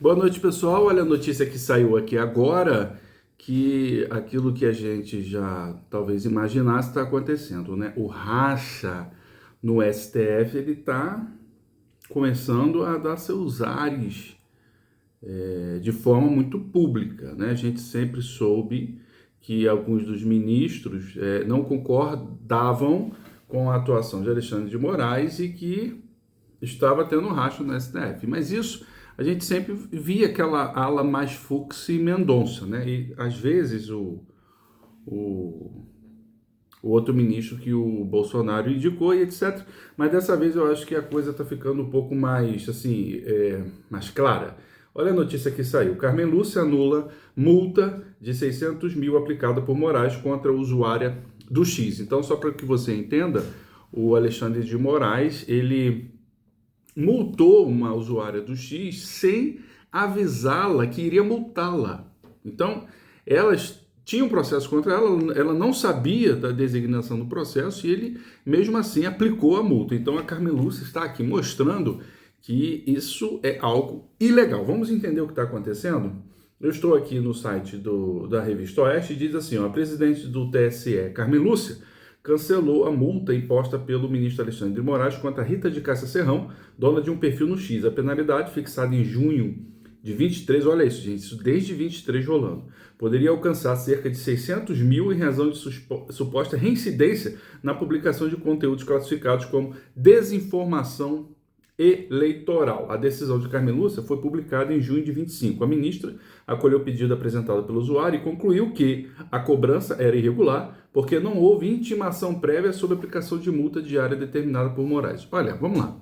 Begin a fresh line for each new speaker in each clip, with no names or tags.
Boa noite, pessoal. Olha a notícia que saiu aqui agora, que aquilo que a gente já talvez imaginasse está acontecendo, né? O racha no STF, ele está começando a dar seus ares de forma muito pública, né? A gente sempre soube que alguns dos ministros não concordavam com a atuação de Alexandre de Moraes e que estava tendo racha no STF. Mas isso a gente sempre via aquela ala mais Fux e Mendonça, né? E às vezes o, o outro ministro que o Bolsonaro indicou e etc. Mas dessa vez eu acho que a coisa está ficando um pouco mais, assim, mais clara. Olha a notícia que saiu. Carmen Lúcia anula multa de 600 mil aplicada por Moraes contra a usuária do X. Então, só para que você entenda, o Alexandre de Moraes, ele multou uma usuária do X sem avisá-la que iria multá-la. Então, elas tinham um processo contra ela, ela não sabia da designação do processo e ele, mesmo assim, aplicou a multa. Então, a Carmen Lúcia está aqui mostrando que isso é algo ilegal. Vamos entender o que está acontecendo? Eu estou aqui no site da Revista Oeste e diz assim, ó, a presidente do TSE, Carmen Lúcia, cancelou a multa imposta pelo ministro Alexandre de Moraes contra Rita de Cássia Serrão, dona de um perfil no X. A penalidade, fixada em junho de 23, olha isso, gente, isso desde 23 rolando, poderia alcançar cerca de 600 mil em razão de suposta reincidência na publicação de conteúdos classificados como desinformação eleitoral. A decisão de Carmen Lúcia foi publicada em junho de 25. A ministra acolheu o pedido apresentado pelo usuário e concluiu que a cobrança era irregular porque não houve intimação prévia sobre a aplicação de multa diária determinada por Moraes. Olha, vamos lá.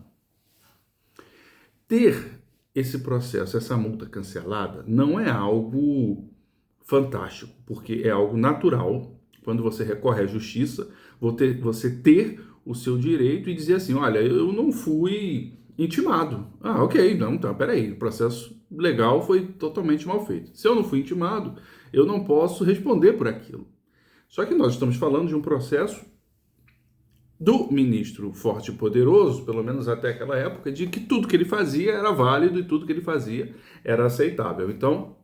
Ter esse processo, essa multa cancelada, não é algo fantástico, porque é algo natural. Quando você recorre à justiça, você ter o seu direito e dizer assim, olha, eu não fui intimado. Ah, ok, não, então, peraí, o processo legal foi totalmente mal feito. Se eu não fui intimado, eu não posso responder por aquilo. Só que nós estamos falando de um processo do ministro forte e poderoso, pelo menos até aquela época, de que tudo que ele fazia era válido e tudo que ele fazia era aceitável. Então,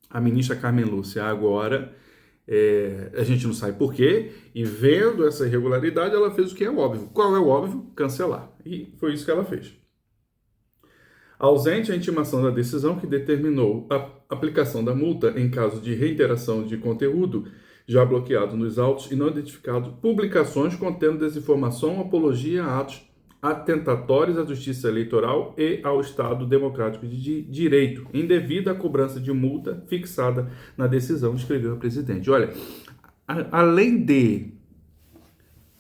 a ministra Carmen Lúcia agora, a gente não sabe por quê, e vendo essa irregularidade, ela fez o que é óbvio. Qual é o óbvio? Cancelar. E foi isso que ela fez. Ausente a intimação da decisão que determinou a aplicação da multa em caso de reiteração de conteúdo já bloqueado nos autos e não identificado publicações contendo desinformação, apologia a atos atentatórios à justiça eleitoral e ao Estado Democrático de Direito, indevida a cobrança de multa fixada na decisão, escreveu a presidente. Olha, além de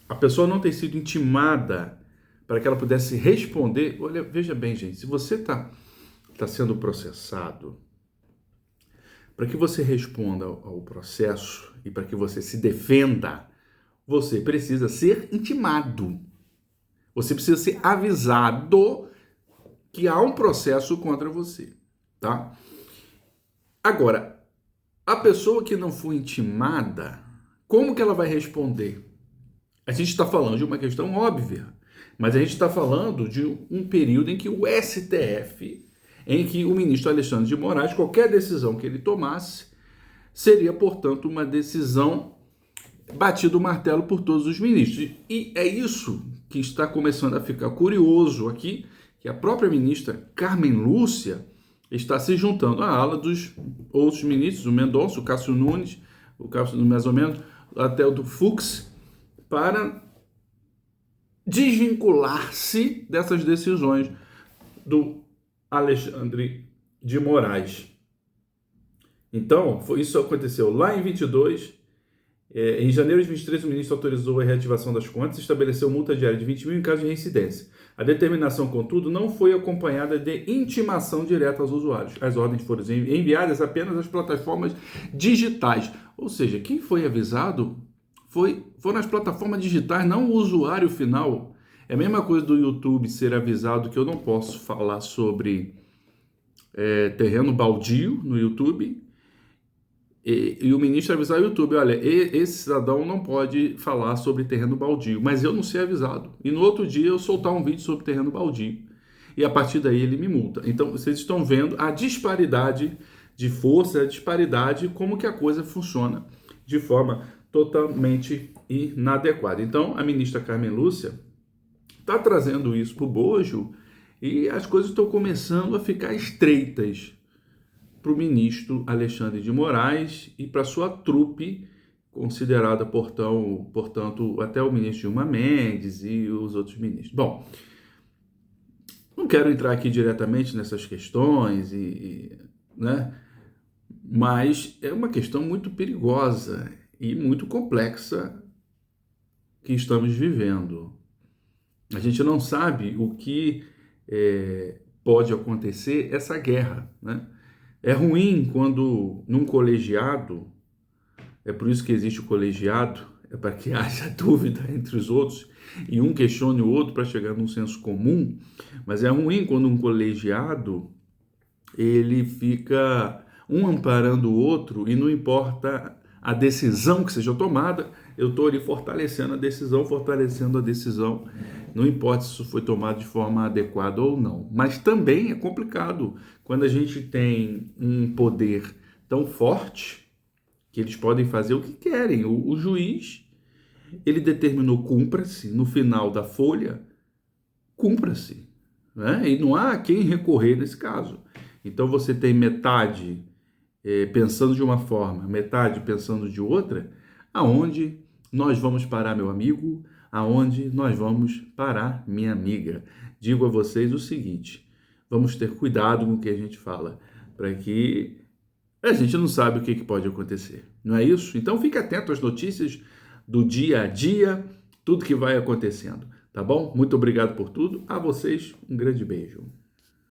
a pessoa não ter sido intimada para que ela pudesse responder, olha, veja bem, gente, se você está sendo processado, para que você responda ao processo e para que você se defenda, você precisa ser intimado. Você precisa ser avisado que há um processo contra você, tá? Agora, a pessoa que não foi intimada, como que ela vai responder? A gente está falando de uma questão óbvia, mas a gente está falando de um período em que o STF, em que o ministro Alexandre de Moraes, qualquer decisão que ele tomasse, seria, portanto, uma decisão batido o martelo por todos os ministros. E é isso que está começando a ficar curioso aqui, que a própria ministra Carmen Lúcia está se juntando à ala dos outros ministros, o Mendonça, o Cássio Nunes, o Cássio mais ou menos, até o do Fux, para desvincular-se dessas decisões do Alexandre de Moraes. Então, isso aconteceu lá em 22. Em janeiro de 23, o ministro autorizou a reativação das contas e estabeleceu multa diária de 20 mil em caso de reincidência. A determinação, contudo, não foi acompanhada de intimação direta aos usuários. As ordens foram enviadas apenas às plataformas digitais. Ou seja, quem foi avisado foram as plataformas digitais, não o usuário final. É a mesma coisa do YouTube ser avisado que eu não posso falar sobre terreno baldio no YouTube. E o ministro avisar o YouTube, olha, esse cidadão não pode falar sobre terreno baldio, mas eu não ser avisado. E no outro dia eu soltar um vídeo sobre terreno baldio. e a partir daí ele me multa. Então, vocês estão vendo a disparidade de força, a disparidade, como que a coisa funciona de forma totalmente inadequada. Então, a ministra Carmen Lúcia está trazendo isso para o bojo e as coisas estão começando a ficar estreitas para o ministro Alexandre de Moraes e para sua trupe, considerada, portanto, até o ministro Gilmar Mendes e os outros ministros. Bom, não quero entrar aqui diretamente nessas questões, né? Mas é uma questão muito perigosa e muito complexa que estamos vivendo. A gente não sabe o que pode acontecer essa guerra, né? É ruim quando num colegiado, é por isso que existe o colegiado, é para que haja dúvida entre os outros e um questione o outro para chegar num senso comum, mas é ruim quando um colegiado ele fica um amparando o outro e não importa a decisão que seja tomada, eu estou ali fortalecendo a decisão, não importa se isso foi tomado de forma adequada ou não. Mas também é complicado quando a gente tem um poder tão forte que eles podem fazer o que querem. O juiz, ele determinou cumpra-se, no final da folha, cumpra-se, né? E não há quem recorrer nesse caso. Então você tem metade pensando de uma forma, metade pensando de outra, aonde nós vamos parar, meu amigo? Aonde nós vamos parar, minha amiga? Digo a vocês o seguinte, vamos ter cuidado com o que a gente fala, para que a gente não sabe o que pode acontecer, não é isso? Então fique atento às notícias do dia a dia, tudo que vai acontecendo, tá bom? Muito obrigado por tudo, a vocês um grande beijo.